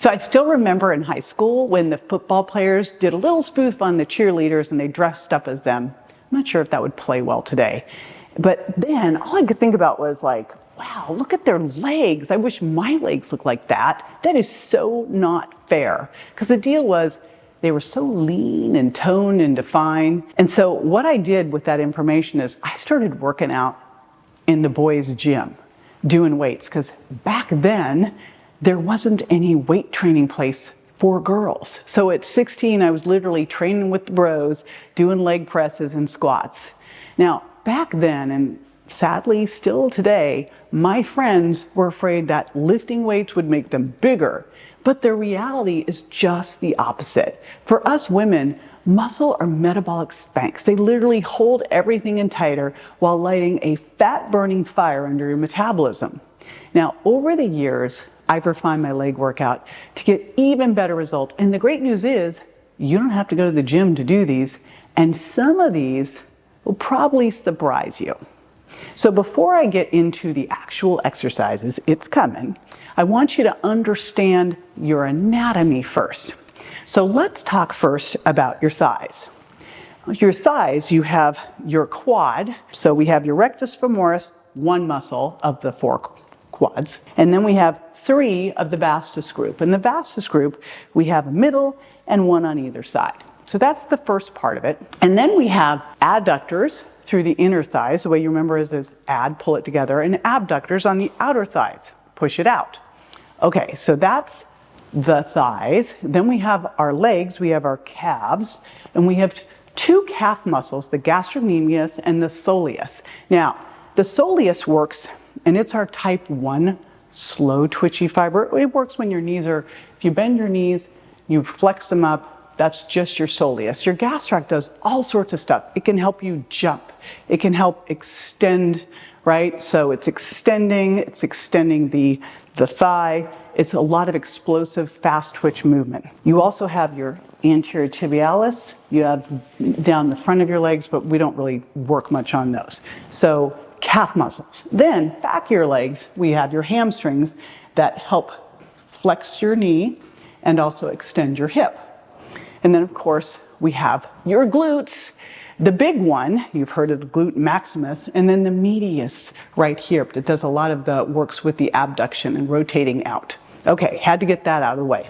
So I still remember in high school when the football players did a little spoof on the cheerleaders and they dressed up as them. I'm not sure if that would play well today. But then all I could think about was like, wow, look at their legs. I wish my legs looked like that. That is so not fair. Because the deal was they were so lean and toned and defined. And so what I did with that information is I started working out in the boys' gym, doing weights. Because back then, there wasn't any weight training place for girls. So at 16, I was literally training with the bros, doing leg presses and squats. Now, back then, and sadly still today, my friends were afraid that lifting weights would make them bigger. But the reality is just the opposite. For us women, muscle are metabolic spanks. They literally hold everything in tighter while lighting a fat-burning fire under your metabolism. Now, over the years, I've refined my leg workout to get even better results. And the great news is you don't have to go to the gym to do these. And some of these will probably surprise you. So before I get into the actual exercises, it's coming, I want you to understand your anatomy first. So let's talk first about your thighs. Your thighs, you have your quad. So we have your rectus femoris, one muscle of the four quads. And then we have three of the vastus group. In the vastus group, we have a middle and one on either side. So that's the first part of it. And then we have adductors through the inner thighs. The way you remember is add, pull it together, and abductors on the outer thighs, push it out. Okay, so that's the thighs. Then we have our legs, we have our calves, and we have two calf muscles, the gastrocnemius and the soleus. Now, the soleus works, and it's our type 1 slow twitchy fiber. It works when your knees are, if you bend your knees, you flex them up, that's just your soleus. Your gastroc does all sorts of stuff. It can help you jump. It can help extend, right? So it's extending the thigh. It's a lot of explosive, fast twitch movement. You also have your anterior tibialis. You have down the front of your legs, but we don't really work much on those. So calf muscles. Then back of your legs, we have your hamstrings that help flex your knee and also extend your hip. And then of course, we have your glutes. The big one, you've heard of the glute maximus, and then the medius right here, but it does a lot of the works with the abduction and rotating out. Okay, had to get that out of the way.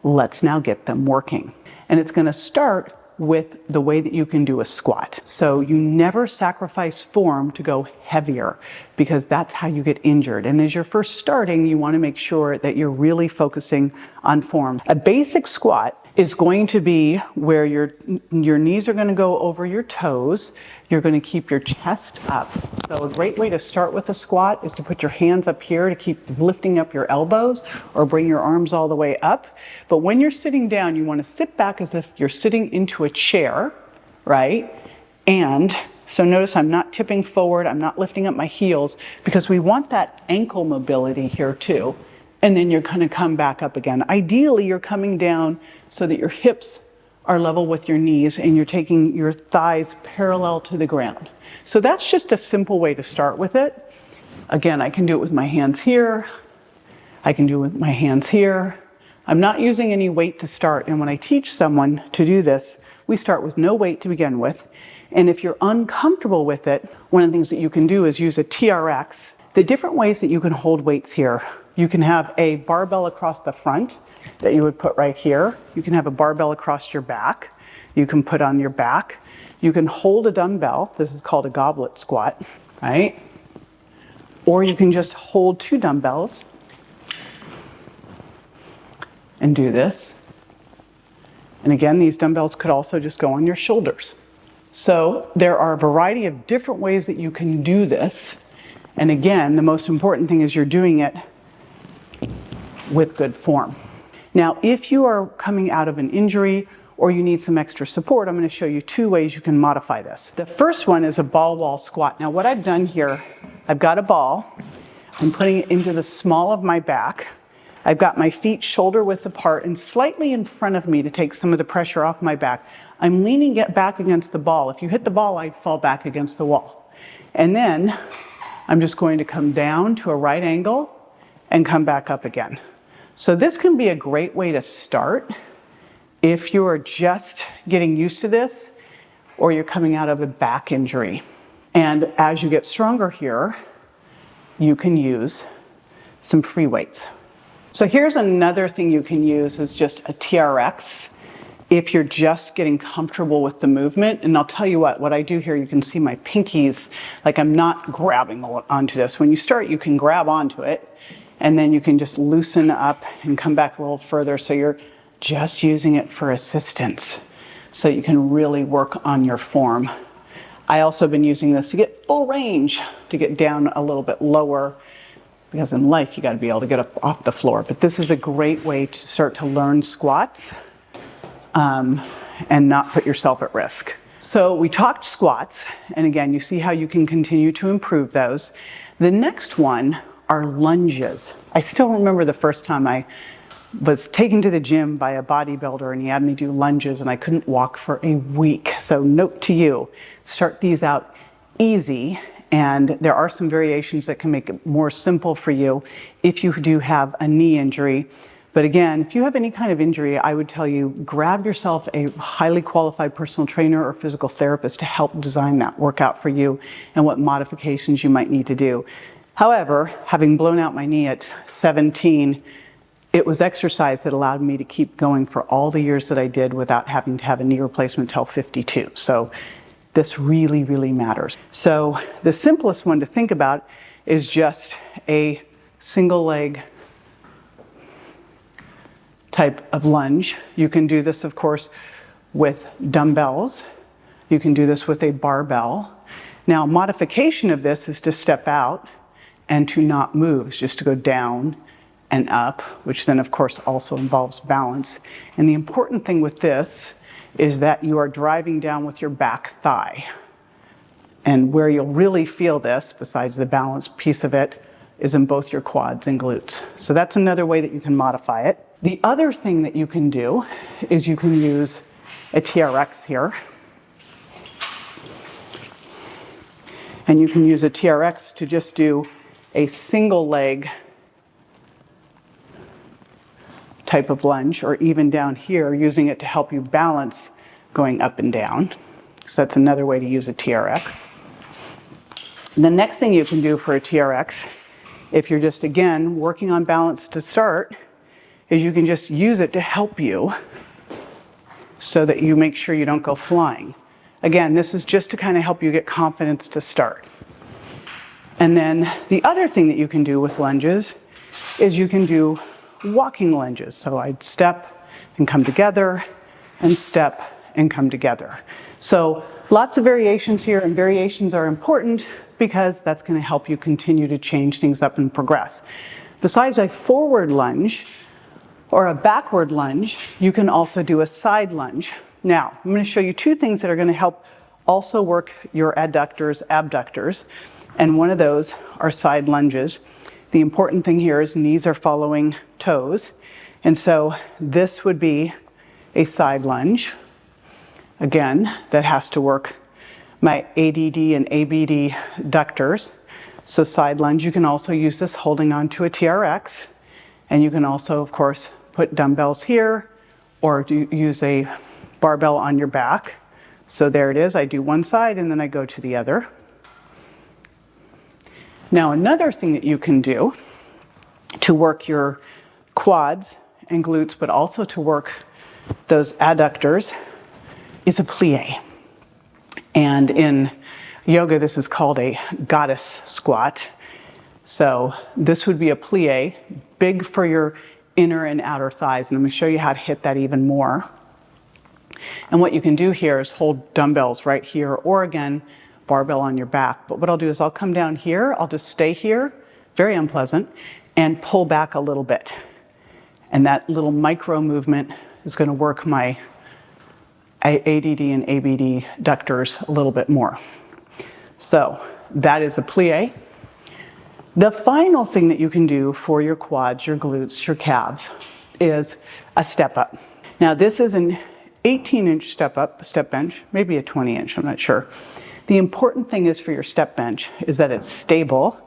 Let's now get them working. And it's gonna start with the way that you can do a squat. So you never sacrifice form to go heavier because that's how you get injured. And as you're first starting, you wanna make sure that you're really focusing on form. A basic squat is going to be where your knees are going to go over your toes. You're going to keep your chest up. So a great way to start with a squat is to put your hands up here to keep lifting up your elbows or bring your arms all the way up. But when you're sitting down, you want to sit back as if you're sitting into a chair, right? And so notice I'm not tipping forward, I'm not lifting up my heels because we want that ankle mobility here too. And then you're going to come back up again. Ideally, you're coming down so that your hips are level with your knees and you're taking your thighs parallel to the ground. So that's just a simple way to start with it. Again, I can do it with my hands here. I can do it with my hands here. I'm not using any weight to start. And when I teach someone to do this, we start with no weight to begin with. And if you're uncomfortable with it, one of the things that you can do is use a TRX. The different ways that you can hold weights here. You can have a barbell across the front that you would put right here. You can have a barbell across your back. You can put on your back. You can hold a dumbbell. This is called a goblet squat, right? Or you can just hold two dumbbells and do this. And again, these dumbbells could also just go on your shoulders. So there are a variety of different ways that you can do this. And again, the most important thing is you're doing it with good form. Now, if you are coming out of an injury or you need some extra support, I'm going to show you two ways you can modify this. The first one is a ball wall squat. Now, what I've done here, I've got a ball. I'm putting it into the small of my back. I've got my feet shoulder width apart and slightly in front of me to take some of the pressure off my back. I'm leaning it back against the ball. If you hit the ball, I'd fall back against the wall. And then I'm just going to come down to a right angle and come back up again. So this can be a great way to start if you are just getting used to this or you're coming out of a back injury. And as you get stronger here, you can use some free weights. So here's another thing you can use is just a TRX if you're just getting comfortable with the movement. And I'll tell you what I do here, you can see my pinkies, like I'm not grabbing onto this. When you start, you can grab onto it and then you can just loosen up and come back a little further. So you're just using it for assistance so you can really work on your form. I also have been using this to get full range, to get down a little bit lower, because in life you got to be able to get up off the floor. But this is a great way to start to learn squats and not put yourself at risk. So we talked squats, and again, you see how you can continue to improve those. The next one are lunges. I still remember the first time I was taken to the gym by a bodybuilder and he had me do lunges and I couldn't walk for a week. So note to you, start these out easy, and there are some variations that can make it more simple for you if you do have a knee injury. But again, if you have any kind of injury, I would tell you, grab yourself a highly qualified personal trainer or physical therapist to help design that workout for you and what modifications you might need to do. However, having blown out my knee at 17, it was exercise that allowed me to keep going for all the years that I did without having to have a knee replacement till 52. So this really, really matters. So the simplest one to think about is just a single leg type of lunge. You can do this, of course, with dumbbells. You can do this with a barbell. Now, modification of this is to step out and to not move. It's just to go down and up, which then, of course, also involves balance. And the important thing with this is that you are driving down with your back thigh. And where you'll really feel this, besides the balance piece of it, is in both your quads and glutes. So that's another way that you can modify it. The other thing that you can do is you can use a TRX here. And you can use a TRX to just do a single leg type of lunge, or even down here, using it to help you balance going up and down. So that's another way to use a TRX. And the next thing you can do for a TRX, if you're just, again, working on balance to start, is you can just use it to help you so that you make sure you don't go flying. Again, this is just to kind of help you get confidence to start. And then the other thing that you can do with lunges is you can do walking lunges. So I'd step and come together, and step and come together. So lots of variations here, and variations are important because that's going to help you continue to change things up and progress. Besides a forward lunge or a backward lunge, you can also do a side lunge. Now, I'm going to show you two things that are going to help also work your adductors, abductors, and one of those are side lunges. The important thing here is knees are following toes, and so this would be a side lunge. Again, that has to work my ADD and ABD ductors. So side lunge, you can also use this holding onto a TRX, and you can also, of course, put dumbbells here or use a barbell on your back. So there it is. I do one side and then I go to the other. Now, another thing that you can do to work your quads and glutes, but also to work those adductors, is a plie. And in yoga, this is called a goddess squat. So this would be a plie, big for your inner and outer thighs. And I'm going to show you how to hit that even more. And what you can do here is hold dumbbells right here, or again, barbell on your back. But what I'll do is I'll come down here, I'll just stay here, very unpleasant, and pull back a little bit. And that little micro movement is going to work my ADD and ABD ductors a little bit more. So that is a plie. The final thing that you can do for your quads, your glutes, your calves is a step up. Now this is an 18-inch step up, step bench, maybe a 20-inch, I'm not sure. The important thing is for your step bench is that it's stable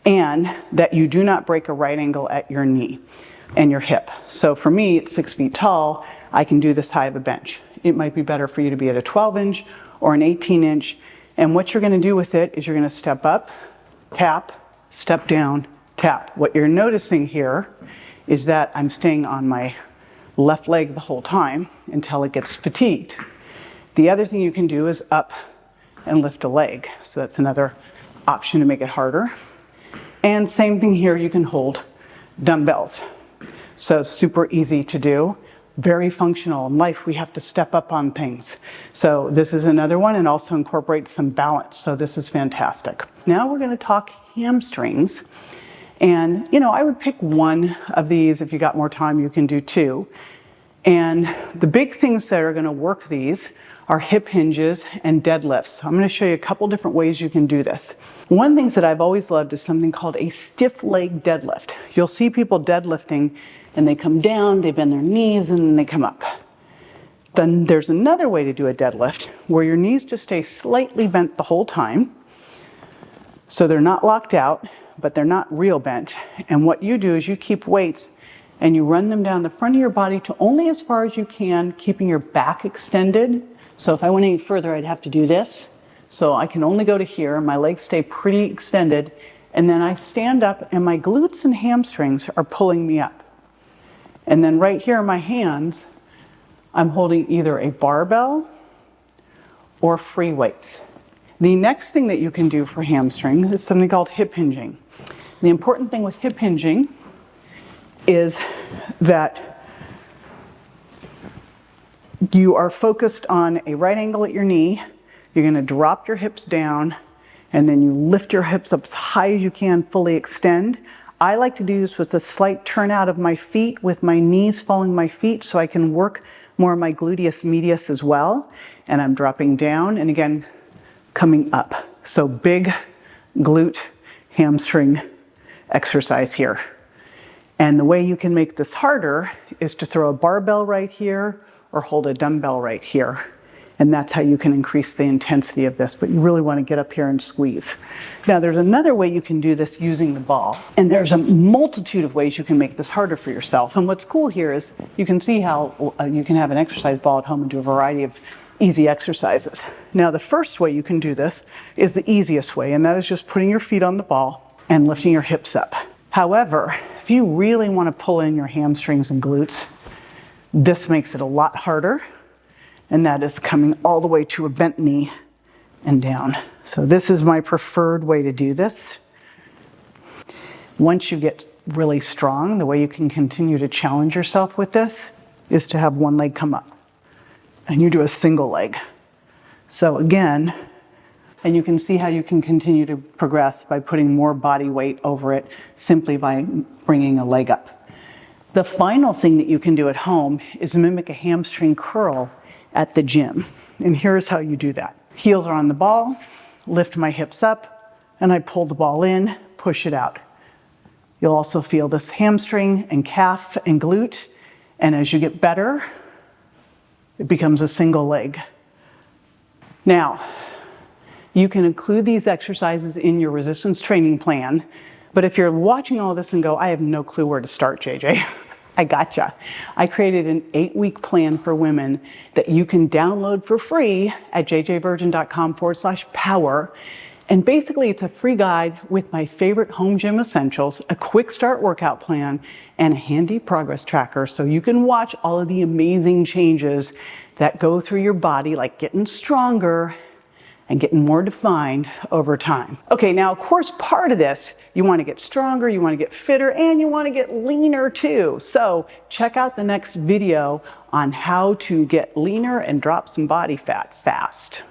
and that you do not break a right angle at your knee. and your hip. So for me, at 6 feet tall, I can do this high of a bench. It might be better for you to be at a 12-inch or an 18-inch. And what you're gonna do with it is you're gonna step up, tap, step down, tap. What you're noticing here is that I'm staying on my left leg the whole time until it gets fatigued. The other thing you can do is up and lift a leg. So that's another option to make it harder. And same thing here, you can hold dumbbells. So super easy to do, very functional. In life, we have to step up on things. So this is another one, and also incorporates some balance. So this is fantastic. Now we're gonna talk hamstrings. And I would pick one of these. If you got more time, you can do two. And the big things that are gonna work these are hip hinges and deadlifts. So I'm gonna show you a couple different ways you can do this. One of the things that I've always loved is something called a stiff leg deadlift. You'll see people deadlifting and they come down, they bend their knees, and then they come up. Then there's another way to do a deadlift where your knees just stay slightly bent the whole time. So they're not locked out, but they're not real bent. And what you do is you keep weights and you run them down the front of your body to only as far as you can, keeping your back extended. So if I went any further, I'd have to do this. So I can only go to here. My legs stay pretty extended. And then I stand up and my glutes and hamstrings are pulling me up. And then right here in my hands, I'm holding either a barbell or free weights. The next thing that you can do for hamstrings is something called hip hinging. The important thing with hip hinging is that you are focused on a right angle at your knee. You're gonna drop your hips down and then you lift your hips up as high as you can, fully extend. I like to do this with a slight turnout of my feet with my knees following my feet so I can work more of my gluteus medius as well. And I'm dropping down and again, coming up. So big glute hamstring exercise here. And the way you can make this harder is to throw a barbell right here or hold a dumbbell right here. And that's how you can increase the intensity of this, but you really want to get up here and squeeze. Now there's another way you can do this using the ball, and there's a multitude of ways you can make this harder for yourself. And what's cool here is you can see how you can have an exercise ball at home and do a variety of easy exercises. Now the first way you can do this is the easiest way, and that is just putting your feet on the ball and lifting your hips up. However, if you really want to pull in your hamstrings and glutes, this makes it a lot harder. And that is coming all the way to a bent knee and down. So this is my preferred way to do this. Once you get really strong, the way you can continue to challenge yourself with this is to have one leg come up. And you do a single leg. So again, and you can see how you can continue to progress by putting more body weight over it simply by bringing a leg up. The final thing that you can do at home is mimic a hamstring curl at the gym. And here's how you do that. Heels are on the ball, lift my hips up, and I pull the ball in, push it out. You'll also feel this hamstring and calf and glute. And as you get better, it becomes a single leg. Now, you can include these exercises in your resistance training plan, but if you're watching all this and go, I have no clue where to start, JJ, I gotcha. I created an 8-week plan for women that you can download for free at jjvirgin.com/power. And basically it's a free guide with my favorite home gym essentials, a quick start workout plan, and a handy progress tracker so you can watch all of the amazing changes that go through your body, like getting stronger and getting more defined over time. Okay, now of course part of this, you want to get stronger, you want to get fitter, and you want to get leaner too. So check out the next video on how to get leaner and drop some body fat fast.